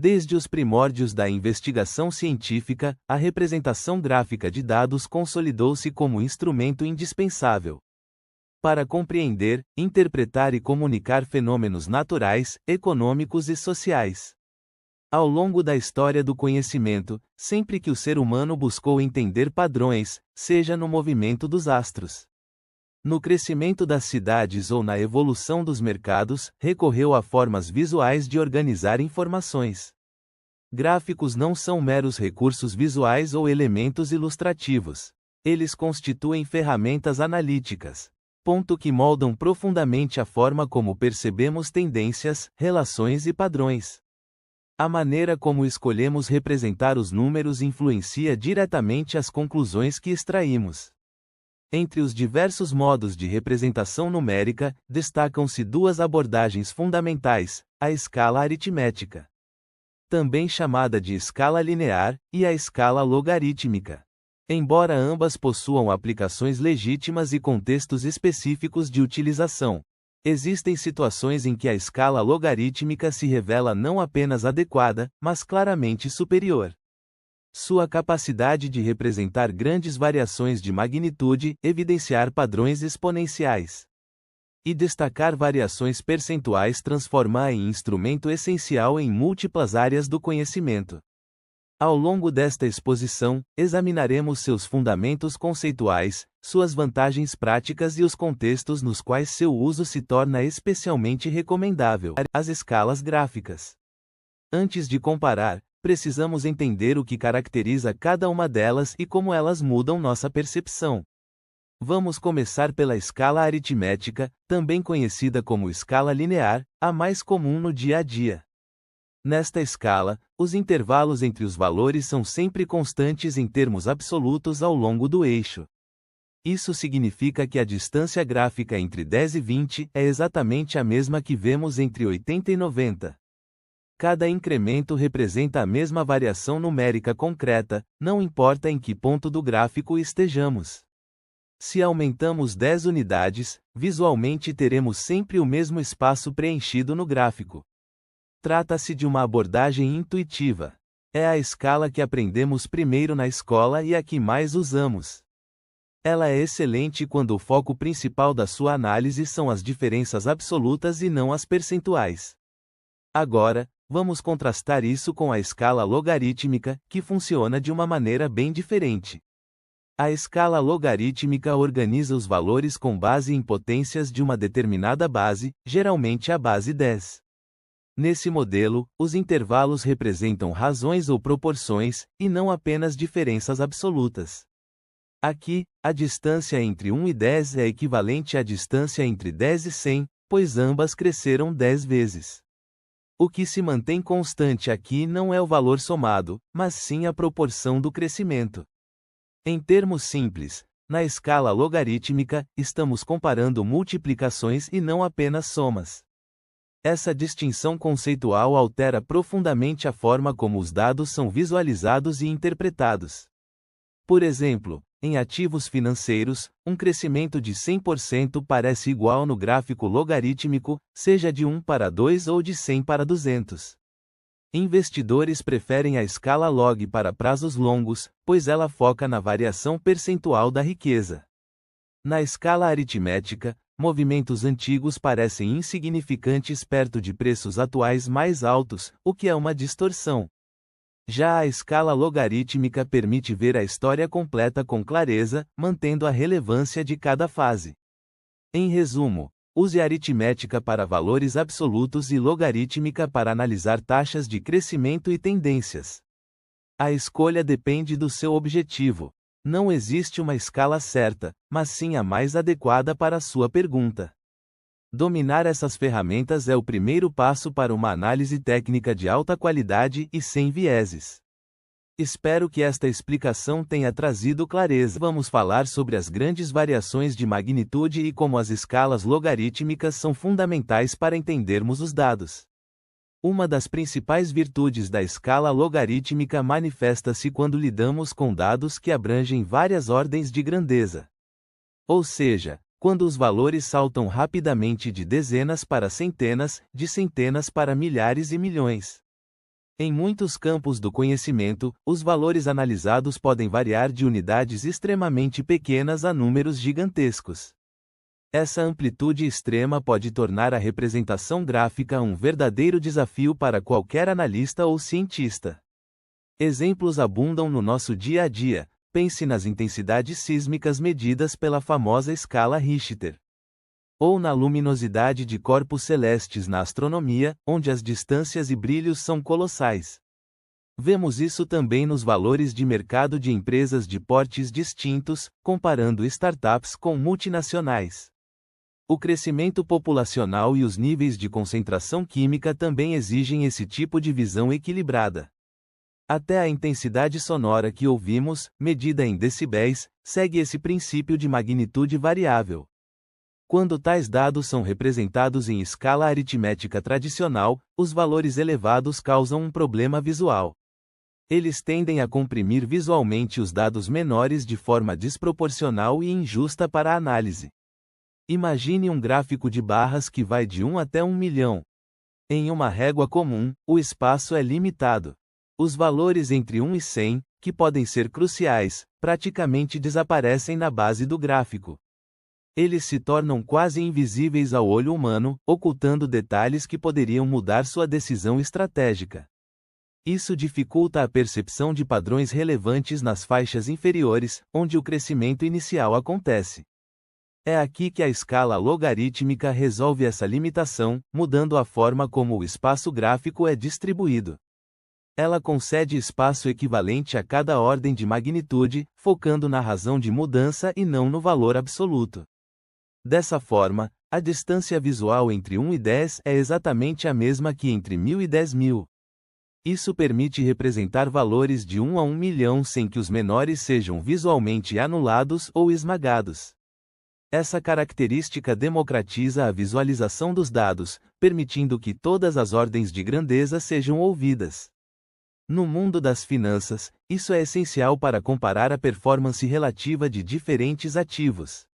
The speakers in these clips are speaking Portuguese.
Desde os primórdios da investigação científica, a representação gráfica de dados consolidou-se como instrumento indispensável para compreender, interpretar e comunicar fenômenos naturais, econômicos e sociais. Ao longo da história do conhecimento, sempre que o ser humano buscou entender padrões, seja no movimento dos astros, no crescimento das cidades ou na evolução dos mercados, recorreu a formas visuais de organizar informações. Gráficos não são meros recursos visuais ou elementos ilustrativos. Eles constituem ferramentas analíticas, que moldam profundamente a forma como percebemos tendências, relações e padrões. A maneira como escolhemos representar os números influencia diretamente as conclusões que extraímos. Entre os diversos modos de representação numérica, destacam-se duas abordagens fundamentais: a escala aritmética, também chamada de escala linear, e a escala logarítmica. Embora ambas possuam aplicações legítimas e contextos específicos de utilização, existem situações em que a escala logarítmica se revela não apenas adequada, mas claramente superior. Sua capacidade de representar grandes variações de magnitude, evidenciar padrões exponenciais e destacar variações percentuais transforma-a em instrumento essencial em múltiplas áreas do conhecimento. Ao longo desta exposição, examinaremos seus fundamentos conceituais, suas vantagens práticas e os contextos nos quais seu uso se torna especialmente recomendável. As escalas gráficas. Antes de comparar, precisamos entender o que caracteriza cada uma delas e como elas mudam nossa percepção. Vamos começar pela escala aritmética, também conhecida como escala linear, a mais comum no dia a dia. Nesta escala, os intervalos entre os valores são sempre constantes em termos absolutos ao longo do eixo. Isso significa que a distância gráfica entre 10 e 20 é exatamente a mesma que vemos entre 80 e 90. Cada incremento representa a mesma variação numérica concreta, não importa em que ponto do gráfico estejamos. Se aumentamos 10 unidades, visualmente teremos sempre o mesmo espaço preenchido no gráfico. Trata-se de uma abordagem intuitiva. É a escala que aprendemos primeiro na escola e a que mais usamos. Ela é excelente quando o foco principal da sua análise são as diferenças absolutas e não as percentuais. Agora, vamos contrastar isso com a escala logarítmica, que funciona de uma maneira bem diferente. A escala logarítmica organiza os valores com base em potências de uma determinada base, geralmente a base 10. Nesse modelo, os intervalos representam razões ou proporções, e não apenas diferenças absolutas. Aqui, a distância entre 1 e 10 é equivalente à distância entre 10 e 100, pois ambas cresceram 10 vezes. O que se mantém constante aqui não é o valor somado, mas sim a proporção do crescimento. Em termos simples, na escala logarítmica, estamos comparando multiplicações e não apenas somas. Essa distinção conceitual altera profundamente a forma como os dados são visualizados e interpretados. Por exemplo, em ativos financeiros, um crescimento de 100% parece igual no gráfico logarítmico, seja de 1 para 2 ou de 100 para 200. Investidores preferem a escala log para prazos longos, pois ela foca na variação percentual da riqueza. Na escala aritmética, movimentos antigos parecem insignificantes perto de preços atuais mais altos, o que é uma distorção. Já a escala logarítmica permite ver a história completa com clareza, mantendo a relevância de cada fase. Em resumo, use aritmética para valores absolutos e logarítmica para analisar taxas de crescimento e tendências. A escolha depende do seu objetivo. Não existe uma escala certa, mas sim a mais adequada para a sua pergunta. Dominar essas ferramentas é o primeiro passo para uma análise técnica de alta qualidade e sem vieses. Espero que esta explicação tenha trazido clareza. Vamos falar sobre as grandes variações de magnitude e como as escalas logarítmicas são fundamentais para entendermos os dados. Uma das principais virtudes da escala logarítmica manifesta-se quando lidamos com dados que abrangem várias ordens de grandeza. Ou seja, quando os valores saltam rapidamente de dezenas para centenas, de centenas para milhares e milhões. Em muitos campos do conhecimento, os valores analisados podem variar de unidades extremamente pequenas a números gigantescos. Essa amplitude extrema pode tornar a representação gráfica um verdadeiro desafio para qualquer analista ou cientista. Exemplos abundam no nosso dia a dia. Pense nas intensidades sísmicas medidas pela famosa escala Richter. Ou na luminosidade de corpos celestes na astronomia, onde as distâncias e brilhos são colossais. Vemos isso também nos valores de mercado de empresas de portes distintos, comparando startups com multinacionais. O crescimento populacional e os níveis de concentração química também exigem esse tipo de visão equilibrada. Até a intensidade sonora que ouvimos, medida em decibéis, segue esse princípio de magnitude variável. Quando tais dados são representados em escala aritmética tradicional, os valores elevados causam um problema visual. Eles tendem a comprimir visualmente os dados menores de forma desproporcional e injusta para a análise. Imagine um gráfico de barras que vai de 1 até 1 milhão. Em uma régua comum, o espaço é limitado. Os valores entre 1 e 100, que podem ser cruciais, praticamente desaparecem na base do gráfico. Eles se tornam quase invisíveis ao olho humano, ocultando detalhes que poderiam mudar sua decisão estratégica. Isso dificulta a percepção de padrões relevantes nas faixas inferiores, onde o crescimento inicial acontece. É aqui que a escala logarítmica resolve essa limitação, mudando a forma como o espaço gráfico é distribuído. Ela concede espaço equivalente a cada ordem de magnitude, focando na razão de mudança e não no valor absoluto. Dessa forma, a distância visual entre 1 e 10 é exatamente a mesma que entre 1000 e 10.000. Isso permite representar valores de 1 a 1 milhão sem que os menores sejam visualmente anulados ou esmagados. Essa característica democratiza a visualização dos dados, permitindo que todas as ordens de grandeza sejam ouvidas. No mundo das finanças, isso é essencial para comparar a performance relativa de diferentes ativos.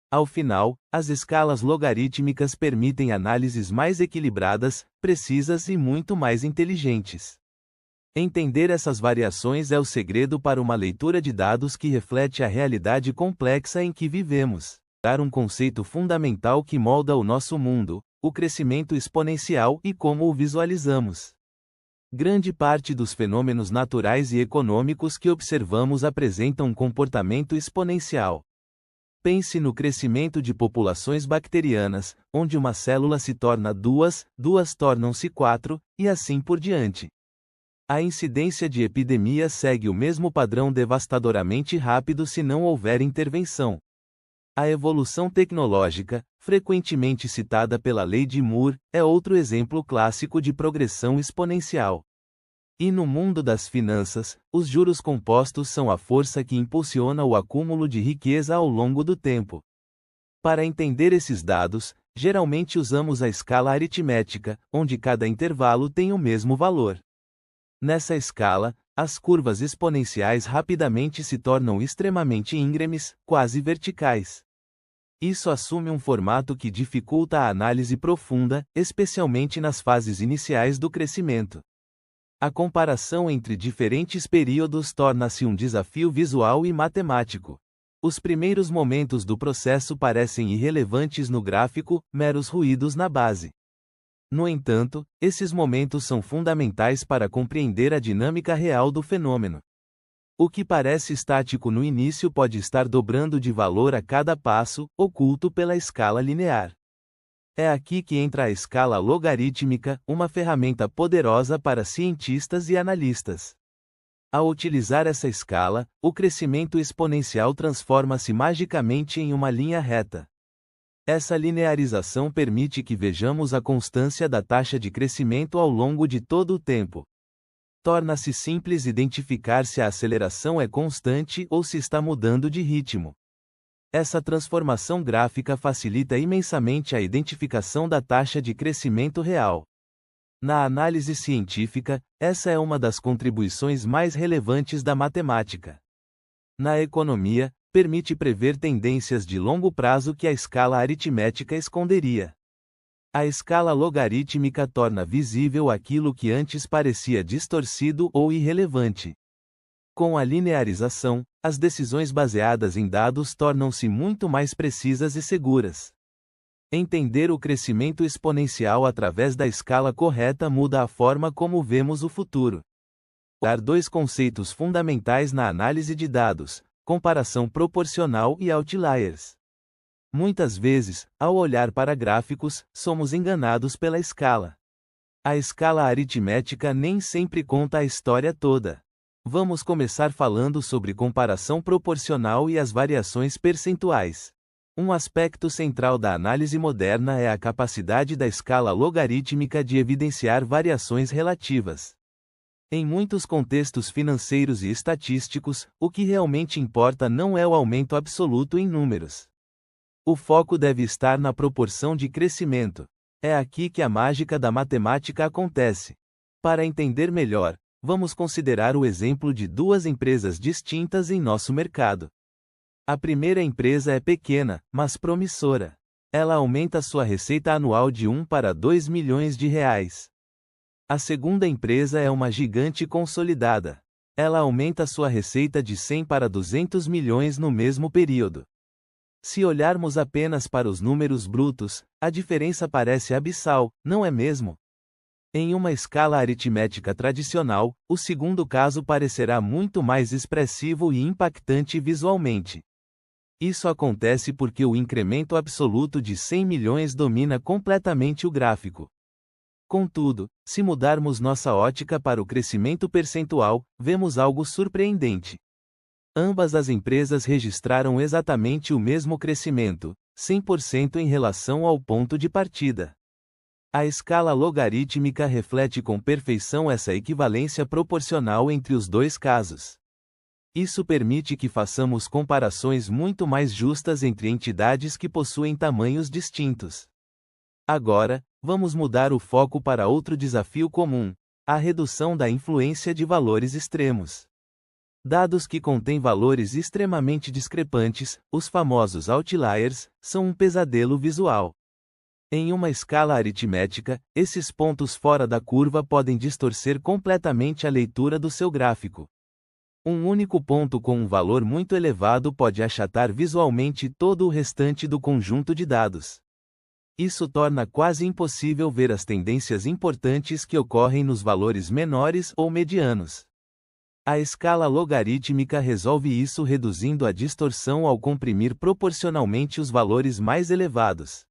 Ao final, as escalas logarítmicas permitem análises mais equilibradas, precisas e muito mais inteligentes. Entender essas variações é o segredo para uma leitura de dados que reflete a realidade complexa em que vivemos. Dar um conceito fundamental que molda o nosso mundo, o crescimento exponencial e como o visualizamos. Grande parte dos fenômenos naturais e econômicos que observamos apresentam um comportamento exponencial. Pense no crescimento de populações bacterianas, onde uma célula se torna 2, 2 tornam-se 4, e assim por diante. A incidência de epidemias segue o mesmo padrão devastadoramente rápido se não houver intervenção. A evolução tecnológica, frequentemente citada pela lei de Moore, é outro exemplo clássico de progressão exponencial. E no mundo das finanças, os juros compostos são a força que impulsiona o acúmulo de riqueza ao longo do tempo. Para entender esses dados, geralmente usamos a escala aritmética, onde cada intervalo tem o mesmo valor. Nessa escala, as curvas exponenciais rapidamente se tornam extremamente íngremes, quase verticais. Isso assume um formato que dificulta a análise profunda, especialmente nas fases iniciais do crescimento. A comparação entre diferentes períodos torna-se um desafio visual e matemático. Os primeiros momentos do processo parecem irrelevantes no gráfico, meros ruídos na base. No entanto, esses momentos são fundamentais para compreender a dinâmica real do fenômeno. O que parece estático no início pode estar dobrando de valor a cada passo, oculto pela escala linear. É aqui que entra a escala logarítmica, uma ferramenta poderosa para cientistas e analistas. Ao utilizar essa escala, o crescimento exponencial transforma-se magicamente em uma linha reta. Essa linearização permite que vejamos a constância da taxa de crescimento ao longo de todo o tempo. Torna-se simples identificar se a aceleração é constante ou se está mudando de ritmo. Essa transformação gráfica facilita imensamente a identificação da taxa de crescimento real. Na análise científica, essa é uma das contribuições mais relevantes da matemática. Na economia, permite prever tendências de longo prazo que a escala aritmética esconderia. A escala logarítmica torna visível aquilo que antes parecia distorcido ou irrelevante. Com a linearização, as decisões baseadas em dados tornam-se muito mais precisas e seguras. Entender o crescimento exponencial através da escala correta muda a forma como vemos o futuro. Dar dois conceitos fundamentais na análise de dados: comparação proporcional e outliers. Muitas vezes, ao olhar para gráficos, somos enganados pela escala. A escala aritmética nem sempre conta a história toda. Vamos começar falando sobre comparação proporcional e as variações percentuais. Um aspecto central da análise moderna é a capacidade da escala logarítmica de evidenciar variações relativas. Em muitos contextos financeiros e estatísticos, o que realmente importa não é o aumento absoluto em números. O foco deve estar na proporção de crescimento. É aqui que a mágica da matemática acontece. Para entender melhor, vamos considerar o exemplo de duas empresas distintas em nosso mercado. A primeira empresa é pequena, mas promissora. Ela aumenta sua receita anual de 1 para 2 milhões de reais. A segunda empresa é uma gigante consolidada. Ela aumenta sua receita de 100 para 200 milhões no mesmo período. Se olharmos apenas para os números brutos, a diferença parece abissal, não é mesmo? Em uma escala aritmética tradicional, o segundo caso parecerá muito mais expressivo e impactante visualmente. Isso acontece porque o incremento absoluto de 100 milhões domina completamente o gráfico. Contudo, se mudarmos nossa ótica para o crescimento percentual, vemos algo surpreendente. Ambas as empresas registraram exatamente o mesmo crescimento, 100% em relação ao ponto de partida. A escala logarítmica reflete com perfeição essa equivalência proporcional entre os dois casos. Isso permite que façamos comparações muito mais justas entre entidades que possuem tamanhos distintos. Agora, vamos mudar o foco para outro desafio comum: a redução da influência de valores extremos. Dados que contêm valores extremamente discrepantes, os famosos outliers, são um pesadelo visual. Em uma escala aritmética, esses pontos fora da curva podem distorcer completamente a leitura do seu gráfico. Um único ponto com um valor muito elevado pode achatar visualmente todo o restante do conjunto de dados. Isso torna quase impossível ver as tendências importantes que ocorrem nos valores menores ou medianos. A escala logarítmica resolve isso reduzindo a distorção ao comprimir proporcionalmente os valores mais elevados.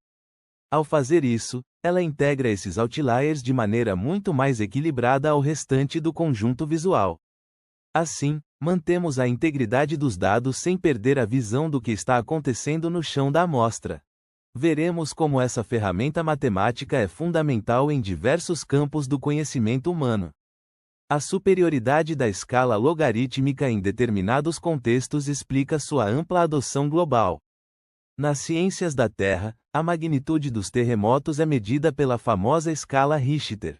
Ao fazer isso, ela integra esses outliers de maneira muito mais equilibrada ao restante do conjunto visual. Assim, mantemos a integridade dos dados sem perder a visão do que está acontecendo no chão da amostra. Veremos como essa ferramenta matemática é fundamental em diversos campos do conhecimento humano. A superioridade da escala logarítmica em determinados contextos explica sua ampla adoção global. Nas ciências da Terra, a magnitude dos terremotos é medida pela famosa escala Richter.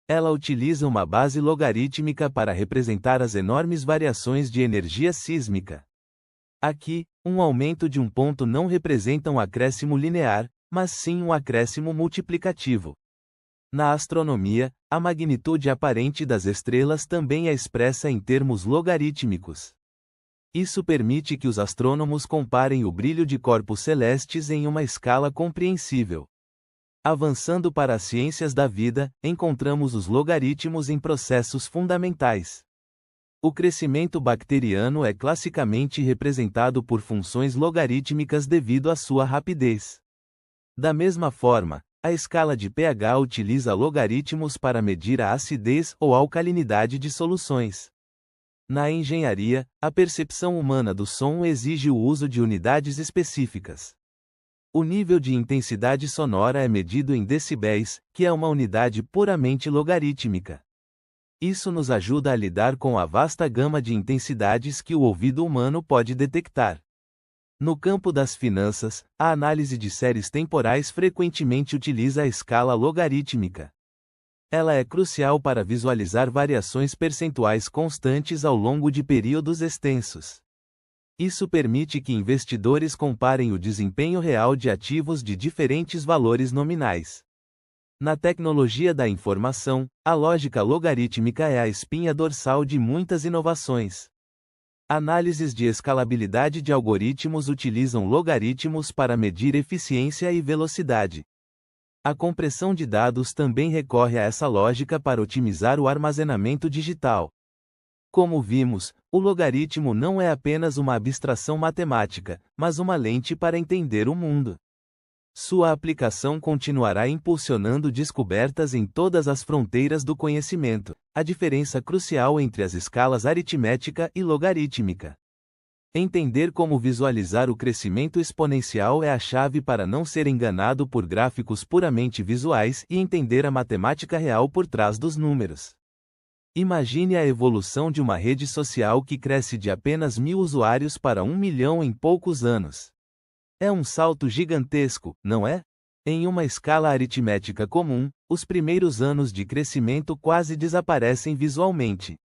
Ela utiliza uma base logarítmica para representar as enormes variações de energia sísmica. Aqui, um aumento de um ponto não representa um acréscimo linear, mas sim um acréscimo multiplicativo. Na astronomia, a magnitude aparente das estrelas também é expressa em termos logarítmicos. Isso permite que os astrônomos comparem o brilho de corpos celestes em uma escala compreensível. Avançando para as ciências da vida, encontramos os logaritmos em processos fundamentais. O crescimento bacteriano é classicamente representado por funções logarítmicas devido à sua rapidez. Da mesma forma, a escala de pH utiliza logaritmos para medir a acidez ou alcalinidade de soluções. Na engenharia, a percepção humana do som exige o uso de unidades específicas. O nível de intensidade sonora é medido em decibéis, que é uma unidade puramente logarítmica. Isso nos ajuda a lidar com a vasta gama de intensidades que o ouvido humano pode detectar. No campo das finanças, a análise de séries temporais frequentemente utiliza a escala logarítmica. Ela é crucial para visualizar variações percentuais constantes ao longo de períodos extensos. Isso permite que investidores comparem o desempenho real de ativos de diferentes valores nominais. Na tecnologia da informação, a lógica logarítmica é a espinha dorsal de muitas inovações. Análises de escalabilidade de algoritmos utilizam logaritmos para medir eficiência e velocidade. A compressão de dados também recorre a essa lógica para otimizar o armazenamento digital. Como vimos, o logaritmo não é apenas uma abstração matemática, mas uma lente para entender o mundo. Sua aplicação continuará impulsionando descobertas em todas as fronteiras do conhecimento, a diferença crucial entre as escalas aritmética e logarítmica. Entender como visualizar o crescimento exponencial é a chave para não ser enganado por gráficos puramente visuais e entender a matemática real por trás dos números. Imagine a evolução de uma rede social que cresce de apenas 1.000 usuários para 1 milhão em poucos anos. É um salto gigantesco, não é? Em uma escala aritmética comum, os primeiros anos de crescimento quase desaparecem visualmente.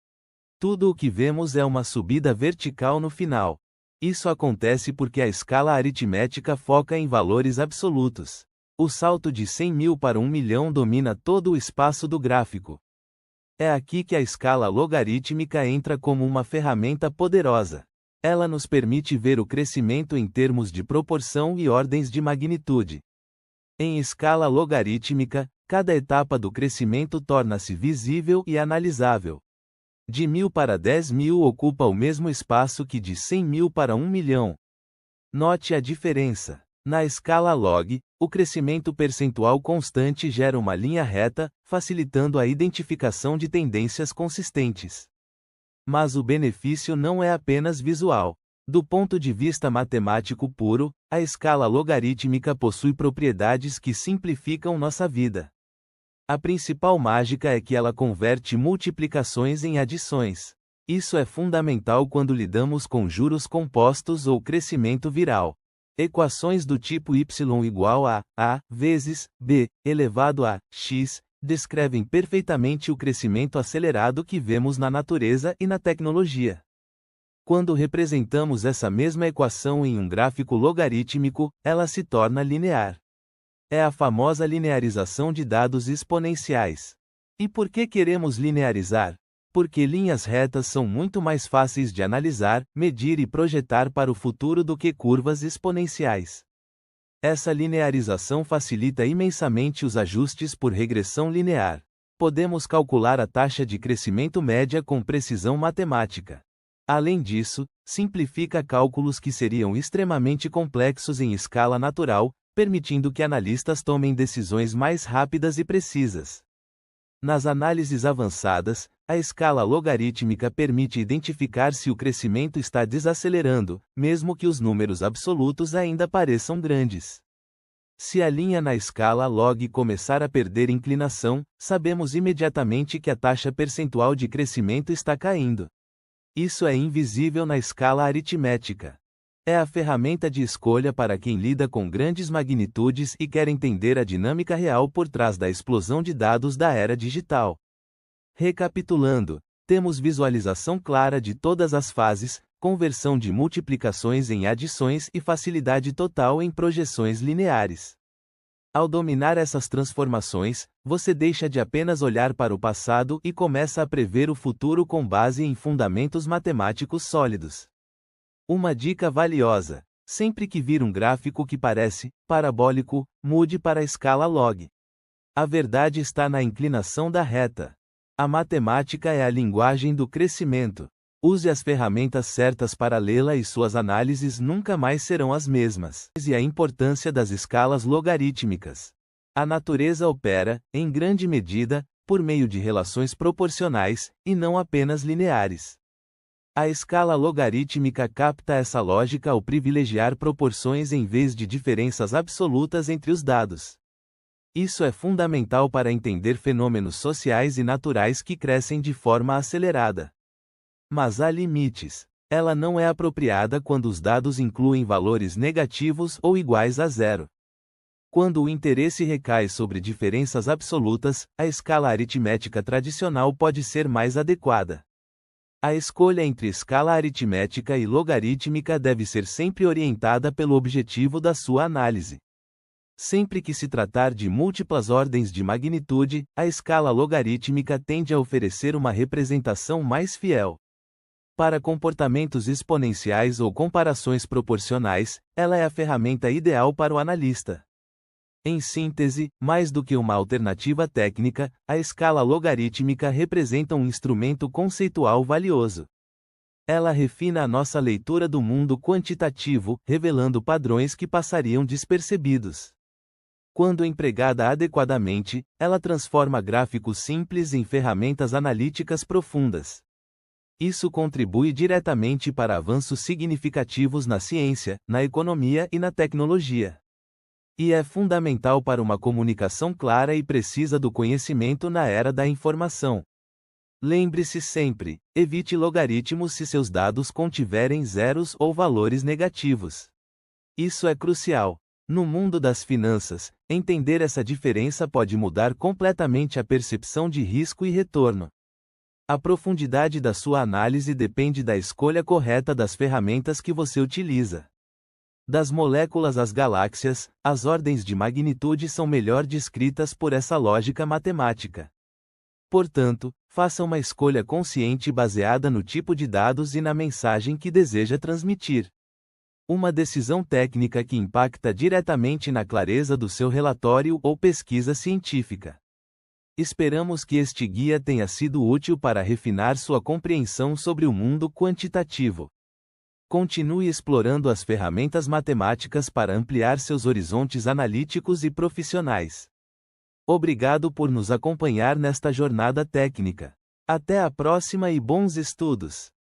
Tudo o que vemos é uma subida vertical no final. Isso acontece porque a escala aritmética foca em valores absolutos. O salto de 100.000 para 1 milhão domina todo o espaço do gráfico. É aqui que a escala logarítmica entra como uma ferramenta poderosa. Ela nos permite ver o crescimento em termos de proporção e ordens de magnitude. Em escala logarítmica, cada etapa do crescimento torna-se visível e analisável. De 1.000 para 10.000 ocupa o mesmo espaço que de 100.000 para 1 milhão. Note a diferença. Na escala log, o crescimento percentual constante gera uma linha reta, facilitando a identificação de tendências consistentes. Mas o benefício não é apenas visual. Do ponto de vista matemático puro, a escala logarítmica possui propriedades que simplificam nossa vida. A principal mágica é que ela converte multiplicações em adições. Isso é fundamental quando lidamos com juros compostos ou crescimento viral. Equações do tipo y igual a a vezes b elevado a x descrevem perfeitamente o crescimento acelerado que vemos na natureza e na tecnologia. Quando representamos essa mesma equação em um gráfico logarítmico, ela se torna linear. É a famosa linearização de dados exponenciais. E por que queremos linearizar? Porque linhas retas são muito mais fáceis de analisar, medir e projetar para o futuro do que curvas exponenciais. Essa linearização facilita imensamente os ajustes por regressão linear. Podemos calcular a taxa de crescimento média com precisão matemática. Além disso, simplifica cálculos que seriam extremamente complexos em escala natural, permitindo que analistas tomem decisões mais rápidas e precisas. Nas análises avançadas, a escala logarítmica permite identificar se o crescimento está desacelerando, mesmo que os números absolutos ainda pareçam grandes. Se a linha na escala log começar a perder inclinação, sabemos imediatamente que a taxa percentual de crescimento está caindo. Isso é invisível na escala aritmética. É a ferramenta de escolha para quem lida com grandes magnitudes e quer entender a dinâmica real por trás da explosão de dados da era digital. Recapitulando, temos visualização clara de todas as fases, conversão de multiplicações em adições e facilidade total em projeções lineares. Ao dominar essas transformações, você deixa de apenas olhar para o passado e começa a prever o futuro com base em fundamentos matemáticos sólidos. Uma dica valiosa: sempre que vir um gráfico que parece parabólico, mude para a escala log. A verdade está na inclinação da reta. A matemática é a linguagem do crescimento. Use as ferramentas certas para lê-la e suas análises nunca mais serão as mesmas. E a importância das escalas logarítmicas. A natureza opera, em grande medida, por meio de relações proporcionais, e não apenas lineares. A escala logarítmica capta essa lógica ao privilegiar proporções em vez de diferenças absolutas entre os dados. Isso é fundamental para entender fenômenos sociais e naturais que crescem de forma acelerada. Mas há limites. Ela não é apropriada quando os dados incluem valores negativos ou iguais a zero. Quando o interesse recai sobre diferenças absolutas, a escala aritmética tradicional pode ser mais adequada. A escolha entre escala aritmética e logarítmica deve ser sempre orientada pelo objetivo da sua análise. Sempre que se tratar de múltiplas ordens de magnitude, a escala logarítmica tende a oferecer uma representação mais fiel. Para comportamentos exponenciais ou comparações proporcionais, ela é a ferramenta ideal para o analista. Em síntese, mais do que uma alternativa técnica, a escala logarítmica representa um instrumento conceitual valioso. Ela refina a nossa leitura do mundo quantitativo, revelando padrões que passariam despercebidos. Quando empregada adequadamente, ela transforma gráficos simples em ferramentas analíticas profundas. Isso contribui diretamente para avanços significativos na ciência, na economia e na tecnologia. E é fundamental para uma comunicação clara e precisa do conhecimento na era da informação. Lembre-se sempre, evite logaritmos se seus dados contiverem zeros ou valores negativos. Isso é crucial. No mundo das finanças, entender essa diferença pode mudar completamente a percepção de risco e retorno. A profundidade da sua análise depende da escolha correta das ferramentas que você utiliza. Das moléculas às galáxias, as ordens de magnitude são melhor descritas por essa lógica matemática. Portanto, faça uma escolha consciente baseada no tipo de dados e na mensagem que deseja transmitir. Uma decisão técnica que impacta diretamente na clareza do seu relatório ou pesquisa científica. Esperamos que este guia tenha sido útil para refinar sua compreensão sobre o mundo quantitativo. Continue explorando as ferramentas matemáticas para ampliar seus horizontes analíticos e profissionais. Obrigado por nos acompanhar nesta jornada técnica. Até a próxima e bons estudos!